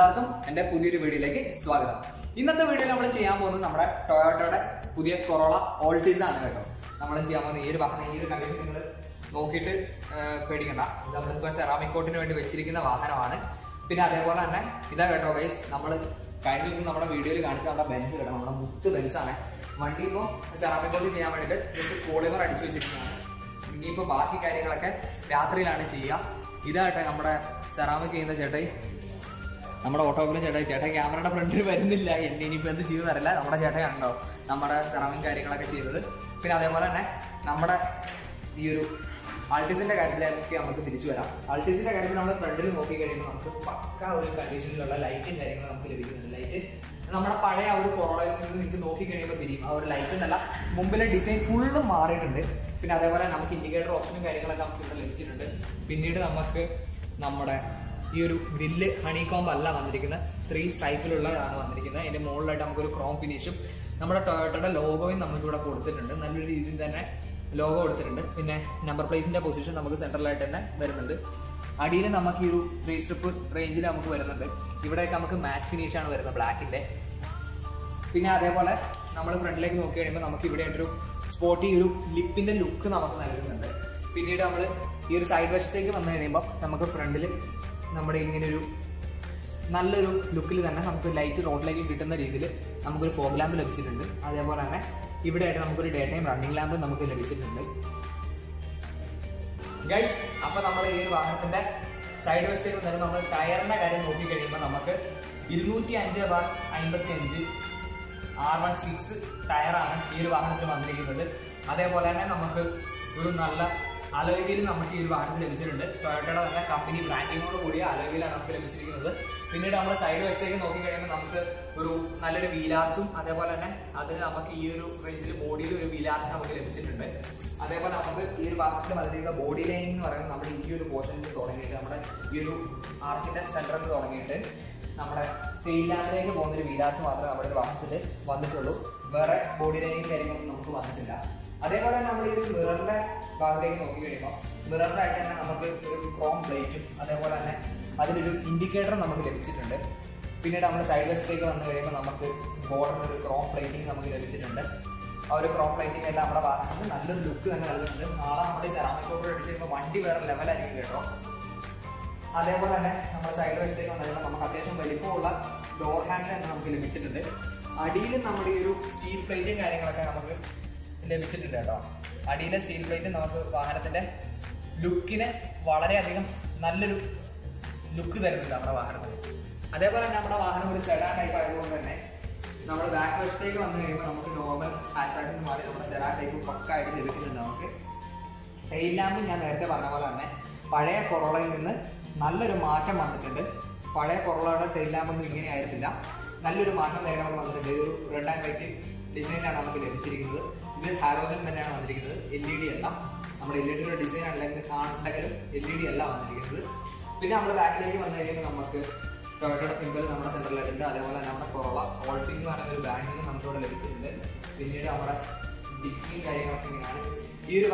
എല്ലാവർക്കും എൻ്റെ പുതിയൊരു വീഡിയോയിലേക്ക് സ്വാഗതം. ഇന്നത്തെ വീഡിയോയിൽ നമ്മൾ ചെയ്യാൻ പോകുന്നത് നമ്മുടെ ടൊയോട്ടയുടെ പുതിയ കൊറോള ഓൾട്ടീസ് ആണ് കേട്ടോ. നമ്മൾ ചെയ്യാൻ പോകുന്ന ഈ ഒരു വാഹനം, ഈ ഒരു കണ്ടീഷൻ നിങ്ങൾ നോക്കിയിട്ട് പേടിക്കണ്ട. ഇത് നമ്മളിപ്പോൾ സെറാമിക് കോട്ടിന് വേണ്ടി വെച്ചിരിക്കുന്ന വാഹനമാണ്. പിന്നെ അതേപോലെ തന്നെ ഇതാ കേട്ടോ ഗൈസ്, നമ്മൾ കഴിഞ്ഞ ദിവസം നമ്മുടെ വീഡിയോയിൽ കാണിച്ച നമ്മുടെ ബെൻസ് കേട്ടോ, നമ്മുടെ മുത്ത് ബെൻസാണ്. വണ്ടി ഇപ്പോൾ സെറാമിക് കോട്ട് ചെയ്യാൻ വേണ്ടിയിട്ട് ജസ്റ്റ് പോളിമർ അടിച്ചു വെച്ചിരിക്കുന്നതാണ്. ഇനിയിപ്പോൾ ബാക്കി കാര്യങ്ങളൊക്കെ രാത്രിയിലാണ് ചെയ്യുക. ഇതാട്ടെ നമ്മുടെ സെറാമിക് ചെയ്യുന്ന ചേട്ടായി, നമ്മുടെ ഓട്ടോഗ്രാഫ് ചേട്ടായി ക്യാമറയുടെ ഫ്രണ്ടിൽ വരുന്നില്ല. എന്നെ ഇനിയിപ്പോൾ എന്ത് ചെയ്യുമെന്ന് അറിയില്ല. നമ്മുടെ ചേട്ടയാണല്ലോ നമ്മുടെ സെറാമിക് കാര്യങ്ങളൊക്കെ ചെയ്തത്. പിന്നെ അതേപോലെ തന്നെ നമ്മുടെ ഈ ഒരു ആൾട്ടീസിന്റെ കാര്യത്തിലേക്ക് നമുക്ക് തിരിച്ചു വരാം. ആൾട്ടീസിന്റെ കാര്യത്തിൽ നമ്മൾ ഫ്രണ്ടിൽ നോക്കി കഴിയുമ്പോൾ നമുക്ക് പക്ക ഒരു കണ്ടീഷനിലുള്ള ലൈറ്റും കാര്യങ്ങളും നമുക്ക് ലഭിക്കുന്നുണ്ട്. ലൈറ്റ് നമ്മുടെ പഴയ ആ ഒരു കൊറോളയിൽ നിന്ന് നിങ്ങൾക്ക് നോക്കി കഴിയുമ്പോൾ തിരിയും. ആ ഒരു ലൈറ്റ് എന്നല്ല, മുമ്പിലെ ഡിസൈൻ ഫുള്ളും മാറിയിട്ടുണ്ട്. പിന്നെ അതേപോലെ നമുക്ക് ഇൻഡിക്കേറ്റർ ഓപ്ഷനും കാര്യങ്ങളൊക്കെ നമുക്ക് ഇവിടെ ലഭിച്ചിട്ടുണ്ട്. പിന്നീട് നമുക്ക് നമ്മുടെ ഈ ഒരു ഗ്രില്ല് ഹണികോംബ് അല്ല വന്നിരിക്കുന്നത്, 3 സ്ട്രൈപ്പിലുള്ളതാണ് വന്നിരിക്കുന്നത്. അതിന്റെ മുകളിലായിട്ട് നമുക്കൊരു ക്രോം ഫിനിഷും നമ്മുടെ ടൊയോട്ടയുടെ ലോഗോയും നമുക്ക് ഇവിടെ കൊടുത്തിട്ടുണ്ട്. നല്ലൊരു രീതിയിൽ തന്നെ ലോഗോ കൊടുത്തിട്ടുണ്ട്. പിന്നെ നമ്പർ പ്ലേറ്റിന്റെ പൊസിഷൻ നമുക്ക് സെൻട്രലായിട്ട് തന്നെ വരുന്നുണ്ട്. അടിയിൽ നമുക്ക് ഈ ഒരു 3 സ്ട്രിപ്പ് റേഞ്ചിൽ നമുക്ക് വരുന്നുണ്ട്. ഇവിടെയൊക്കെ നമുക്ക് മാറ്റ് ഫിനിഷ് ആണ് വരുന്നത് ബ്ലാക്കിന്റെ. പിന്നെ അതേപോലെ നമ്മൾ ഫ്രണ്ടിലേക്ക് നോക്കി കഴിയുമ്പോൾ നമുക്ക് ഇവിടെ ഒരു സ്പോട്ടി ഒരു ലിപ്പിന്റെ ലുക്ക് നമുക്ക് നൽകുന്നുണ്ട്. പിന്നീട് നമ്മൾ ഈ ഒരു സൈഡ് വശത്തേക്ക് വന്നു കഴിയുമ്പോൾ നമുക്ക് ഫ്രണ്ടിൽ നമ്മുടെ ഇങ്ങനെ ഒരു നല്ലൊരു ലുക്കിൽ തന്നെ നമുക്ക് ലൈറ്റ് റോഡിലേക്ക് കിട്ടുന്ന രീതിയിൽ നമുക്കൊരു ഫോഗ് ലാമ്പ് ലഭിച്ചിട്ടുണ്ട്. അതേപോലെ തന്നെ ഇവിടെ ആയിട്ട് നമുക്കൊരു ഡേ ടൈം റണ്ണിംഗ് ലാമ്പ് നമുക്ക് ലഭിച്ചിട്ടുണ്ട് ഗൈസ്. അപ്പോൾ നമ്മുടെ ഈ ഒരു വാഹനത്തിന്റെ സൈഡ് വശത്തേക്ക് വന്നാലും നമ്മൾ ടയറിന്റെ കാര്യം നോക്കി കഴിയുമ്പോൾ നമുക്ക് 205/55 R16 ടയറാണ് ഈ ഒരു വാഹനത്തിൽ വന്നിരിക്കുന്നത്. അതേപോലെ തന്നെ നമുക്ക് ഒരു നല്ല അലോയിൽ നമുക്ക് ഈ ഒരു വാഹനത്തിൽ ലഭിച്ചിട്ടുണ്ട്. ടൊയോട്ടയുടെ തന്നെ കമ്പനി ബ്രാൻഡിങ്ങോട് കൂടിയ അലോയിലാണ് നമുക്ക് ലഭിച്ചിരിക്കുന്നത്. പിന്നീട് നമ്മൾ സൈഡ് വശത്തേക്ക് നോക്കി കഴിയുമ്പോൾ നമുക്ക് ഒരു നല്ലൊരു വീലാർച്ചും അതേപോലെ തന്നെ അതിന് നമുക്ക് ഈ ഒരു റേഞ്ചിൽ ബോഡിയിൽ ഒരു വീലാർച്ച് നമുക്ക് ലഭിച്ചിട്ടുണ്ട്. അതേപോലെ നമുക്ക് ഈ ഒരു വാഹനത്തിൽ വന്നിരിക്കുന്ന ബോഡി ലൈനിങ് എന്ന് പറയുന്നത് നമ്മുടെ ഈ ഒരു പോർഷനിൽ തുടങ്ങിയിട്ട് നമ്മുടെ ഈ ഒരു ആർച്ചിന്റെ സെന്ററിൽ തുടങ്ങിയിട്ട് നമ്മുടെ ടെയിൽ ലാമ്പിലേക്ക് പോകുന്നൊരു വീലാർച്ച് മാത്രമേ നമ്മുടെ ഒരു വാഹനത്തിൽ വന്നിട്ടുള്ളൂ. വേറെ ബോഡി ലൈനിങ് കാര്യങ്ങളൊന്നും നമുക്ക് വന്നിട്ടില്ല. അതേപോലെ തന്നെ നമ്മൾ ഈ ഒരു മിററിന്റെ ഭാഗത്തേക്ക് നോക്കി കഴിയുമ്പോൾ മിററിന്റെ ആയിട്ട് തന്നെ നമുക്ക് ഒരു ക്രോം പ്ലേറ്റും അതേപോലെ തന്നെ അതിലൊരു ഇൻഡിക്കേറ്റർ നമുക്ക് ലഭിച്ചിട്ടുണ്ട്. പിന്നീട് നമ്മൾ സൈഡ് വശത്തേക്ക് വന്നു കഴിയുമ്പോൾ നമുക്ക് ബോർഡറിൽ ഒരു ക്രോം പ്ലേറ്റിംഗ് നമുക്ക് ലഭിച്ചിട്ടുണ്ട്. ആ ഒരു ക്രോം പ്ലേറ്റിംഗ് എല്ലാം നമ്മുടെ വാഹനത്തിന് നല്ലൊരു ലുക്ക് തന്നെ നൽകുന്നുണ്ട്. നാളെ നമ്മുടെ സെറാമിക് കോട്ട് അടിച്ചിരിക്കുമ്പോൾ വണ്ടി വേറെ ലെവലായിരിക്കും കേട്ടോ. അതേപോലെ തന്നെ നമ്മുടെ സൈഡ് വശത്തേക്ക് വന്നു കഴിയുമ്പോൾ നമുക്ക് അത്യാവശ്യം വലിപ്പമുള്ള ഡോർ ഹാൻഡിൽ തന്നെ നമുക്ക് ലഭിച്ചിട്ടുണ്ട്. അടിയിൽ നമ്മുടെ ഈ ഒരു സ്റ്റീൽ പ്ലേറ്റും കാര്യങ്ങളൊക്കെ നമുക്ക് ലഭിച്ചിട്ടുണ്ട് കേട്ടോ. അടിയിലെ സ്റ്റീൽ പ്ലേറ്റ് നമുക്ക് വാഹനത്തിന്റെ ലുക്കിന് വളരെയധികം നല്ലൊരു ലുക്ക് തരുന്നില്ല നമ്മുടെ വാഹനത്തിന്. അതേപോലെ തന്നെ നമ്മുടെ വാഹനം ഒരു സെഡാൻ ടൈപ്പ് ആയതുകൊണ്ട് തന്നെ നമ്മൾ ബാക്ക് വശത്തേക്ക് വന്നു കഴിയുമ്പോൾ നമുക്ക് നോർമൽ ഹാറ്റ്ബാക്കിന് മാറി നമ്മുടെ സെഡാൻ ടൈപ്പ് പക്കായിട്ട് ലഭിക്കുന്നുണ്ട്. നമുക്ക് ടെയിൽ ലാമ്പ് ഞാൻ നേരത്തെ പറഞ്ഞ പോലെ തന്നെ പഴയ കൊറോളയിൽ നിന്ന് നല്ലൊരു മാറ്റം വന്നിട്ടുണ്ട്. പഴയ കൊറോളയുടെ ടെയിൽ ലാമ്പൊന്നും ഇങ്ങനെ ആയിരുന്നില്ല, നല്ലൊരു മാറ്റം കാര്യങ്ങളൊക്കെ വന്നിട്ടുണ്ട്. ഇതൊരു റെഡ് ആൻഡ് വൈറ്റ് ഡിസൈനാണ് നമുക്ക് ലഭിച്ചിരിക്കുന്നത്. ഇത് ഹാലോജൻ തന്നെയാണ് വന്നിരിക്കുന്നത്, LED അല്ല. നമ്മുടെ LED ഡിസൈൻ ഉണ്ടെങ്കിലും LED അല്ല വന്നിരിക്കുന്നത്. പിന്നെ നമ്മൾ ബാക്കിലേക്ക് വന്നു കഴിയുമ്പോൾ നമുക്ക് ടൊയോട്ടയുടെ സിമ്പിൾ നമ്മുടെ സെൻട്രലായിട്ടുണ്ട്. അതേപോലെ തന്നെ നമ്മുടെ കൊറോള ഓൾട്ടീസ് എന്ന് പറയുന്ന ഒരു ബ്രാൻഡിങ് നമുക്കിവിടെ ലഭിച്ചിട്ടുണ്ട്. പിന്നീട് നമ്മുടെ ഡിക്കിയും കാര്യങ്ങളൊക്കെ ഇങ്ങനെയാണ്. ഈ ഒരു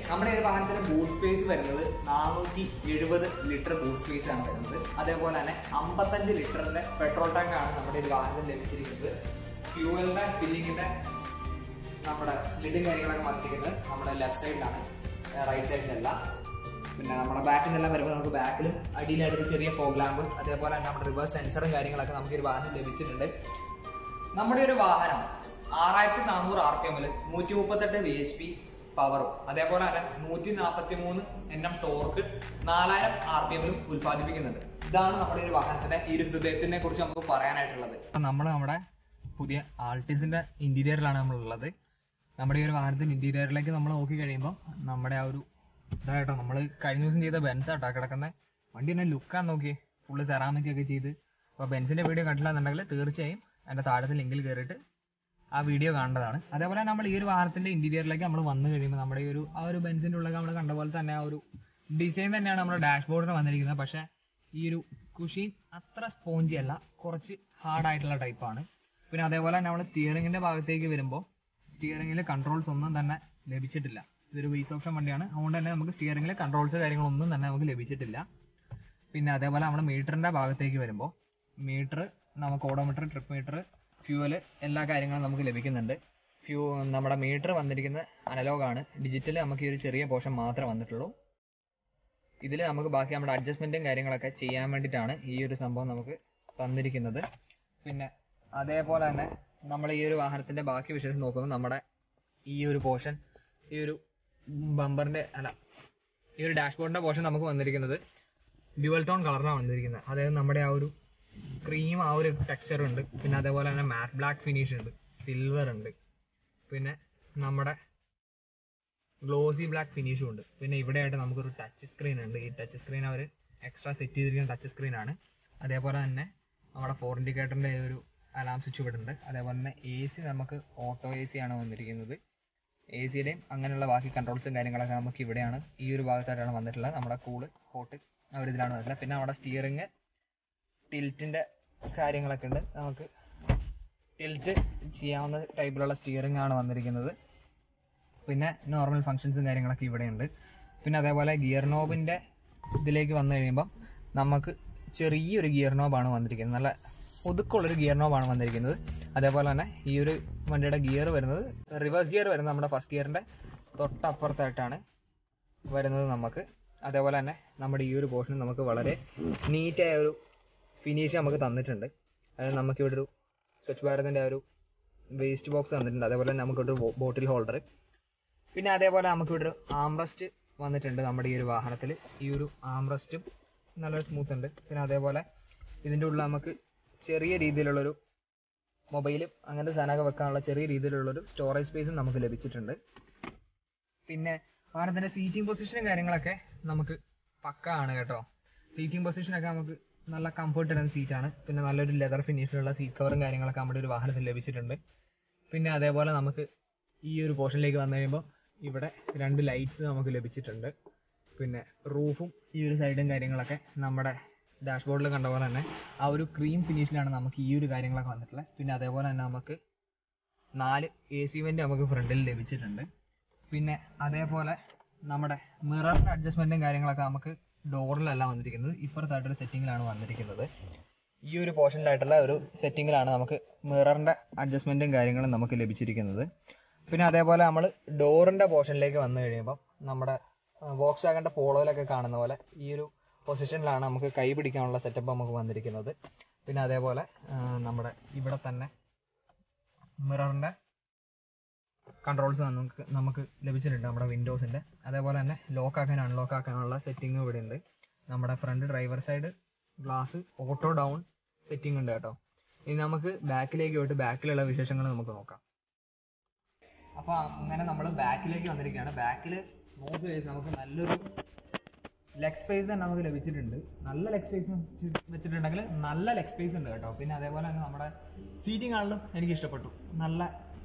നമ്മുടെ ഒരു വാഹനത്തിന് ബൂട്ട് സ്പേസ് വരുന്നത് 470 ലിറ്റർ ബൂട്ട് സ്പേസ് ആണ് വരുന്നത്. അതേപോലെ തന്നെ 55 ലിറ്ററിന്റെ പെട്രോൾ ടാങ്ക് ആണ് നമ്മുടെ ഒരു വാഹനത്തിൽ ലഭിച്ചിരിക്കുന്നത്. ഫ്യൂവലിന്റെ ഫില്ലിങ്ങിന്റെ നമ്മുടെ ലിഡും കാര്യങ്ങളൊക്കെ വന്നിരിക്കുന്നത് നമ്മുടെ ലെഫ്റ്റ് സൈഡിലാണ്, റൈറ്റ് സൈഡിലല്ല. പിന്നെ നമ്മുടെ ബാക്കിൽ നിന്നെല്ലാം വരുമ്പോൾ നമുക്ക് ബാക്കിലും അടിയിലായിട്ട് ചെറിയ ഫോഗ് ലാമ്പും അതേപോലെ തന്നെ നമ്മുടെ റിവേഴ്സ് സെൻസറും കാര്യങ്ങളൊക്കെ നമുക്ക് ഒരു വാഹനം ലഭിച്ചിട്ടുണ്ട്. നമ്മുടെ ഒരു വാഹനം 6400 RPM 138 VHP പവറും അതേപോലെ തന്നെ 143 Nm ടോർക്ക് 4000 RPM ഉത്പാദിപ്പിക്കുന്നുണ്ട്. ഇതാണ് നമ്മുടെ ഒരു വാഹനത്തിന്റെ ഈ ഒരു ഹൃദയത്തിനെ കുറിച്ച് നമുക്ക് പറയാനായിട്ടുള്ളത്. നമ്മുടെ പുതിയ ആൾട്ടീസിന്റെ ഇന്റീരിയറിലാണ് നമ്മളുള്ളത്. നമ്മുടെ ഈ ഒരു വാഹനത്തിന്റെ ഇന്റീരിയറിലേക്ക് നമ്മൾ നോക്കി കഴിയുമ്പോൾ നമ്മുടെ ആ ഒരു ഇതായിട്ടോ, നമ്മൾ കഴിഞ്ഞ ദിവസം ചെയ്ത ബെൻസാട്ടോ കിടക്കുന്ന വണ്ടി തന്നെ ലുക്കാന്ന് നോക്കിയേ, ഫുള്ള് സെറാമിക് ഒക്കെ ചെയ്ത്. അപ്പോൾ ബെൻസിന്റെ വീഡിയോ കണ്ടില്ലാന്നുണ്ടെങ്കിൽ തീർച്ചയായും എൻ്റെ താഴത്തെ ലിങ്കിൽ കയറിയിട്ട് ആ വീഡിയോ കാണേണ്ടതാണ്. അതേപോലെ നമ്മൾ ഈ ഒരു വാഹനത്തിന്റെ ഇന്റീരിയറിലേക്ക് നമ്മൾ വന്നു കഴിയുമ്പോൾ നമ്മുടെ ഈ ഒരു ആ ഒരു ബെൻസിന്റെ ഉള്ളിൽ നമ്മൾ കണ്ട പോലെ തന്നെ ആ ഒരു ഡിസൈൻ തന്നെയാണ് നമ്മുടെ ഡാഷ്ബോർഡിന് വന്നിരിക്കുന്നത്. പക്ഷേ ഈ ഒരു കുഷീൻ അത്ര സ്പോഞ്ചി അല്ല, കുറച്ച് ഹാർഡായിട്ടുള്ള ടൈപ്പാണ്. പിന്നെ അതേപോലെ തന്നെ നമ്മൾ സ്റ്റിയറിംഗിന്റെ ഭാഗത്തേക്ക് വരുമ്പോൾ സ്റ്റിയറിംഗിൽ കൺട്രോൾസ് ഒന്നും തന്നെ ലഭിച്ചിട്ടില്ല. ഇതൊരു ബേസ് ഓപ്ഷൻ വണ്ടിയാണ്, അതുകൊണ്ട് തന്നെ നമുക്ക് സ്റ്റിയറിംഗിൽ കൺട്രോൾസ് കാര്യങ്ങളൊന്നും തന്നെ നമുക്ക് ലഭിച്ചിട്ടില്ല. പിന്നെ അതേപോലെ നമ്മൾ മീറ്ററിന്റെ ഭാഗത്തേക്ക് വരുമ്പോൾ മീറ്റർ, നമുക്ക് ഓഡോമീറ്റർ, ട്രിപ്പ് മീറ്റർ, ഫ്യൂവൽ, എല്ലാ കാര്യങ്ങളും നമുക്ക് ലഭിക്കുന്നുണ്ട്. നമ്മുടെ മീറ്റർ വന്നിരിക്കുന്നത് അനലോഗാണ്. ഡിജിറ്റൽ നമുക്ക് ഈ ഒരു ചെറിയ പോർഷൻ മാത്രമേ വന്നിട്ടുള്ളൂ. ഇതിൽ നമുക്ക് ബാക്കി നമ്മുടെ അഡ്ജസ്റ്റ്മെൻറ്റും കാര്യങ്ങളൊക്കെ ചെയ്യാൻ വേണ്ടിയിട്ടാണ് ഈ ഒരു സംഭവം നമുക്ക് തന്നിരിക്കുന്നത്. പിന്നെ അതേപോലെ തന്നെ നമ്മൾ ഈ ഒരു വാഹനത്തിൻ്റെ ബാക്കി വിശേഷം നോക്കുമ്പോൾ നമ്മുടെ ഈ ഒരു പോർഷൻ, ഈ ഒരു ബമ്പറിൻ്റെ ഈ ഒരു ഡാഷ്ബോർഡിൻ്റെ പോർഷൻ നമുക്ക് വന്നിരിക്കുന്നത് ഡ്യുവൽ ടോൺ കളറിലാണ് വന്നിരിക്കുന്നത്. അതായത് നമ്മുടെ ആ ഒരു ക്രീം, ആ ഒരു ടെക്സ്ചർ ഉണ്ട്. പിന്നെ അതേപോലെ തന്നെ മാറ്റ് ബ്ലാക്ക് ഫിനിഷ് ഉണ്ട്, സിൽവർ ഉണ്ട്, പിന്നെ നമ്മുടെ ഗ്ലോസി ബ്ലാക്ക് ഫിനിഷും ഉണ്ട്. പിന്നെ ഇവിടെയായിട്ട് നമുക്കൊരു ടച്ച് സ്ക്രീൻ ഉണ്ട്. ഈ ടച്ച് സ്ക്രീൻ അവർ എക്സ്ട്രാ സെറ്റ് ചെയ്തിരിക്കുന്ന ടച്ച് സ്ക്രീനാണ്. അതേപോലെ തന്നെ നമ്മുടെ 4 ഇൻഡിക്കേറ്ററിൻ്റെ ഒരു അലാം സ്വിച്ച് ഇവിടെ ഉണ്ട്. അതേപോലെ തന്നെ AC നമുക്ക് ഓട്ടോ AC ആണ് വന്നിരിക്കുന്നത്. AC-യുടെയും അങ്ങനെയുള്ള ബാക്കി കൺട്രോൾസും കാര്യങ്ങളൊക്കെ നമുക്ക് ഇവിടെയാണ്, ഈ ഒരു ഭാഗത്തായിട്ടാണ് വന്നിട്ടുള്ളത്. നമ്മുടെ കൂള്, ഹോട്ട് ആ ഒരു ഇതിലാണ് വന്നിട്ടുള്ളത്. പിന്നെ നമ്മുടെ സ്റ്റിയറിങ്, ടിൽറ്റിൻ്റെ കാര്യങ്ങളൊക്കെ ഉണ്ട്. നമുക്ക് ടിൽറ്റ് ചെയ്യാവുന്ന ടൈപ്പിലുള്ള സ്റ്റിയറിംഗ് ആണ് വന്നിരിക്കുന്നത്. പിന്നെ നോർമൽ ഫങ്ഷൻസും കാര്യങ്ങളൊക്കെ ഇവിടെയുണ്ട്. പിന്നെ അതേപോലെ ഗിയർ നോബിൻ്റെ ഇതിലേക്ക് വന്നു കഴിയുമ്പം നമുക്ക് ചെറിയൊരു ഗിയർ നോബാണ് വന്നിരിക്കുന്നത്. നല്ല ഒതുക്കമുള്ളൊരു ഗിയർ നോബാണ് വന്നിരിക്കുന്നത്. അതേപോലെ തന്നെ ഈ ഒരു വണ്ടിയുടെ ഗിയർ വരുന്നത്, റിവേഴ്സ് ഗിയർ വരുന്നത് നമ്മുടെ ഫസ്റ്റ് ഗിയറിൻ്റെ തൊട്ടപ്പുറത്തായിട്ടാണ് വരുന്നത് നമുക്ക്. അതേപോലെ തന്നെ നമ്മുടെ ഈ ഒരു പോർഷൻ നമുക്ക് വളരെ നീറ്റായ ഒരു ഫിനിഷ് നമുക്ക് തന്നിട്ടുണ്ട്. അതായത് നമുക്കിവിടെ ഒരു സ്വച്ഛ് ഭാരതിൻ്റെ ഒരു വേസ്റ്റ് ബോക്സ് തന്നിട്ടുണ്ട്. അതേപോലെ തന്നെ നമുക്കൊരു ബോട്ടിൽ ഹോൾഡർ, പിന്നെ അതേപോലെ നമുക്കിവിടെ ഒരു ആംറസ്റ്റ് വന്നിട്ടുണ്ട്. നമ്മുടെ ഈ ഒരു വാഹനത്തിൽ ഈ ഒരു ആംറസ്റ്റും നല്ലൊരു സ്മൂത്ത് ഉണ്ട്. പിന്നെ അതേപോലെ ഇതിൻ്റെ ഉള്ളിൽ നമുക്ക് ചെറിയ രീതിയിലുള്ളൊരു മൊബൈലും അങ്ങനത്തെ സാധനമൊക്കെ വെക്കാനുള്ള ചെറിയ രീതിയിലുള്ളൊരു സ്റ്റോറേജ് സ്പേസും നമുക്ക് ലഭിച്ചിട്ടുണ്ട്. പിന്നെ വാഹനത്തിൻ്റെ സീറ്റിംഗ് പൊസിഷനും കാര്യങ്ങളൊക്കെ നമുക്ക് പക്ക ആണ് കേട്ടോ. സീറ്റിംഗ് പൊസിഷനൊക്കെ നമുക്ക് നല്ല കംഫർട്ട് തരുന്ന സീറ്റാണ്. പിന്നെ നല്ലൊരു ലെതർ ഫിനിഷിലുള്ള സീറ്റ് കവറും കാര്യങ്ങളൊക്കെ നമ്മുടെ ഒരു വാഹനത്തിൽ ലഭിച്ചിട്ടുണ്ട്. പിന്നെ അതേപോലെ നമുക്ക് ഈ ഒരു പോർഷനിലേക്ക് വന്നു കഴിയുമ്പോൾ ഇവിടെ 2 ലൈറ്റ്സ് നമുക്ക് ലഭിച്ചിട്ടുണ്ട്. പിന്നെ റൂഫും ഈ ഒരു സൈഡും കാര്യങ്ങളൊക്കെ നമ്മുടെ ഡാഷ്ബോർഡിൽ കണ്ട പോലെ തന്നെ ആ ഒരു ക്രീം ഫിനിഷിലാണ് നമുക്ക് ഈ ഒരു കാര്യങ്ങളൊക്കെ വന്നിട്ടുള്ളത്. പിന്നെ അതേപോലെ തന്നെ നമുക്ക് 4 AC വെൻ്റ് നമുക്ക് ഫ്രണ്ടിൽ ലഭിച്ചിട്ടുണ്ട്. പിന്നെ അതേപോലെ നമ്മുടെ മിററിൻ്റെ അഡ്ജസ്റ്റ്മെൻറ്റും കാര്യങ്ങളൊക്കെ നമുക്ക് ഡോറിലല്ല വന്നിരിക്കുന്നത്, ഇപ്പുറത്തായിട്ടൊരു സെറ്റിങ്ങിലാണ് വന്നിരിക്കുന്നത്. ഈ ഒരു പോർഷനിലായിട്ടുള്ള ഒരു സെറ്റിങ്ങിലാണ് നമുക്ക് മിററിൻ്റെ അഡ്ജസ്റ്റ്മെൻറ്റും കാര്യങ്ങളും നമുക്ക് ലഭിച്ചിരിക്കുന്നത്. പിന്നെ അതേപോലെ നമ്മൾ ഡോറിൻ്റെ പോർഷനിലേക്ക് വന്നു കഴിയുമ്പം നമ്മുടെ വോക്സ്വാഗൻ്റെ പോളോയിലൊക്കെ കാണുന്ന പോലെ ഈ ഒരു പൊസിഷനിലാണ് നമുക്ക് കൈ പിടിക്കാനുള്ള സെറ്റപ്പ് നമുക്ക് വന്നിരിക്കുന്നത്. പിന്നെ അതേപോലെ നമ്മുടെ ഇവിടെ തന്നെ മിററിൻ്റെ കൺട്രോൾസ് നമുക്ക് ലഭിച്ചിട്ടുണ്ട് നമ്മുടെ വിൻഡോസിൻ്റെ. അതേപോലെ തന്നെ ലോക്ക് ആക്കാൻ അൺലോക്ക് ആക്കാനുള്ള സെറ്റിങ്ങും ഇവിടെ ഉണ്ട്. നമ്മുടെ front driver side glass auto down setting ഉണ്ട് കേട്ടോ. ഇനി നമുക്ക് ബാക്കിലേക്ക് പോയിട്ട് ബാക്കിലുള്ള വിശേഷങ്ങൾ നമുക്ക് നോക്കാം. അപ്പോൾ അങ്ങനെ നമ്മൾ ബാക്കിലേക്ക് വന്നിരിക്കുകയാണ്. ബാക്കിൽ നോക്ക് നമുക്ക് നല്ലൊരു ലെഗ് സ്പേസ് തന്നെ നമുക്ക് ലഭിച്ചിട്ടുണ്ട്. നല്ല ലെഗ് സ്പേസ് വെച്ചിട്ടുണ്ടെങ്കിൽ നല്ല ലെഗ് സ്പേസ് ഉണ്ട് കേട്ടോ. പിന്നെ അതേപോലെ തന്നെ നമ്മുടെ സീറ്റിംഗ് ആണെങ്കിലും എനിക്ക് ഇഷ്ടപ്പെട്ടു. നല്ല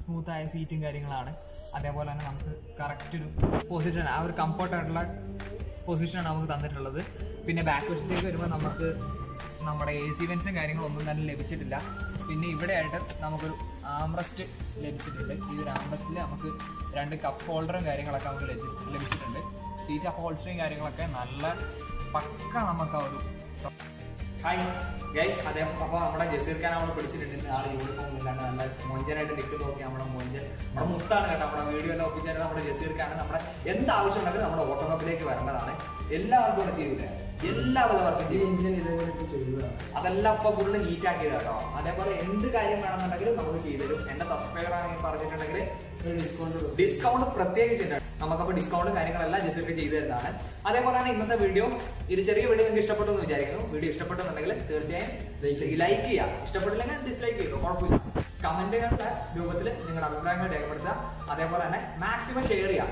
സ്മൂത്തായ സീറ്റും കാര്യങ്ങളാണ്. അതേപോലെ തന്നെ നമുക്ക് കറക്റ്റ് ഒരു പൊസിഷൻ, ആ ഒരു കംഫർട്ടായിട്ടുള്ള പൊസിഷനാണ് നമുക്ക് തന്നിട്ടുള്ളത്. പിന്നെ ബാക്ക് വശത്തേക്ക് വരുമ്പോൾ നമുക്ക് നമ്മുടെ AC വെൻസും കാര്യങ്ങളൊന്നും തന്നെ ലഭിച്ചിട്ടില്ല. പിന്നെ ഇവിടെ ആയിട്ട് നമുക്കൊരു ആംറസ്റ്റ് ലഭിച്ചിട്ടുണ്ട്. ഈ ഒരു ആംറസ്റ്റിൽ നമുക്ക് 2 കപ്പ് ഹോൾഡറും കാര്യങ്ങളൊക്കെ നമുക്ക് ലഭിച്ചിട്ടുണ്ട്. സീറ്റ് അപ്ഹോൾസ്റ്ററിയും കാര്യങ്ങളൊക്കെ നല്ല പക്ക നമുക്ക് ആ ഒരു. ഹായ് ഗൈസ്, അപ്പോൾ നമ്മുടെ ജസീർ ഖാൻ നമ്മളെ പിടിച്ചിട്ടുണ്ട്. ആൾ യൂണിഫോം ഇല്ലാണ്ട് നല്ല മൊഞ്ചനായിട്ട് നിൽക്ക് നോക്കി നമ്മുടെ നമ്മുടെ മുത്താണ് കേട്ടോ. നമ്മുടെ വീഡിയോ എല്ലാം ഒപ്പിച്ചാൽ നമ്മുടെ ജസീർ ഖാൻ നമ്മുടെ എന്താവശ്യം ഉണ്ടെങ്കിലും നമ്മുടെ ഓട്ടോ ഹബിലേക്ക് വരേണ്ടതാണ്. എല്ലാവർക്കും ഇവിടെ ചെയ്തില്ല, എല്ലാവിധ വർക്കും ചെയ്യും. അതെല്ലാം ഇപ്പൊ ഫുള്ള് നീറ്റ് ആക്കിയത് കേട്ടോ. അതേപോലെ എന്ത് കാര്യം വേണമെന്നുണ്ടെങ്കിലും നമുക്ക് ചെയ്തുതരും. എന്റെ സബ്സ്ക്രൈബർ ആണെങ്കിൽ പറഞ്ഞിട്ടുണ്ടെങ്കിൽ ഡിസ്കൗണ്ട് പ്രത്യേകിച്ചിട്ടുണ്ട്. നമുക്കപ്പോൾ ഡിസ്കൗണ്ടും കാര്യങ്ങളെല്ലാം ജസ്റ്റ് ചെയ്തു തരുന്നതാണ്. അതേപോലെ തന്നെ ഇന്നത്തെ വീഡിയോ, ഇത് ചെറിയ വീഡിയോ നിങ്ങൾക്ക് ഇഷ്ടപ്പെട്ടു എന്ന് വിചാരിക്കുന്നു. വീഡിയോ ഇഷ്ടപ്പെട്ടെന്നുണ്ടെങ്കിൽ തീർച്ചയായും ലൈക്ക് ചെയ്യുക. ഇഷ്ടപ്പെട്ടില്ലെങ്കിൽ ഡിസ്ലൈക്ക് ചെയ്യുക, കുഴപ്പമില്ല. കമന്റുകളുടെ രൂപത്തിൽ നിങ്ങളുടെ അഭിപ്രായങ്ങൾ രേഖപ്പെടുത്തുക. അതേപോലെ തന്നെ മാക്സിമം ഷെയർ ചെയ്യുക.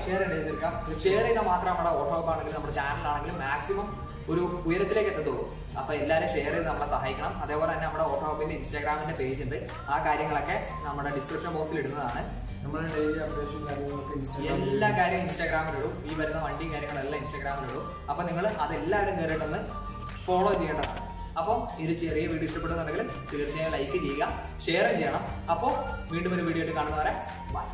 ഷെയർ ചെയ്താൽ മാത്രം നമ്മുടെ ഓട്ടോ ഹബ് ആണെങ്കിലും നമ്മുടെ ചാനലാണെങ്കിലും മാക്സിമം ഒരു ഉയരത്തിലേക്ക് എത്തത്തുള്ളൂ. അപ്പൊ എല്ലാവരും ഷെയർ ചെയ്ത് നമ്മളെ സഹായിക്കണം. അതേപോലെ തന്നെ നമ്മുടെ ഓട്ടോ ഹബിന്റെ ഇൻസ്റ്റാഗ്രാമിന്റെ പേജ് ഉണ്ട്. ആ കാര്യങ്ങളൊക്കെ നമ്മുടെ ഡിസ്ക്രിപ്ഷൻ ബോക്സിൽ ഇടുന്നതാണ്. നമ്മുടെ ഡെയിലി അപ്ഡേഷൻ എല്ലാ കാര്യവും ഇൻസ്റ്റാഗ്രാമിലിടും. ഈ വരുന്ന വണ്ടിയും കാര്യങ്ങളെല്ലാം ഇൻസ്റ്റാഗ്രാമിലിടും. അപ്പൊ നിങ്ങൾ അതെല്ലാവരും കയറിയിട്ടൊന്ന് ഫോളോ ചെയ്യേണ്ടതാണ്. അപ്പോൾ ഇത് ചെറിയ വീഡിയോ ഇഷ്ടപ്പെടുന്നുണ്ടെങ്കിൽ തീർച്ചയായും ലൈക്ക് ചെയ്യുക, ഷെയർ ചെയ്യണം. അപ്പോൾ വീണ്ടും ഒരു വീഡിയോ ആയിട്ട് കാണുന്നവരെ ബൈ.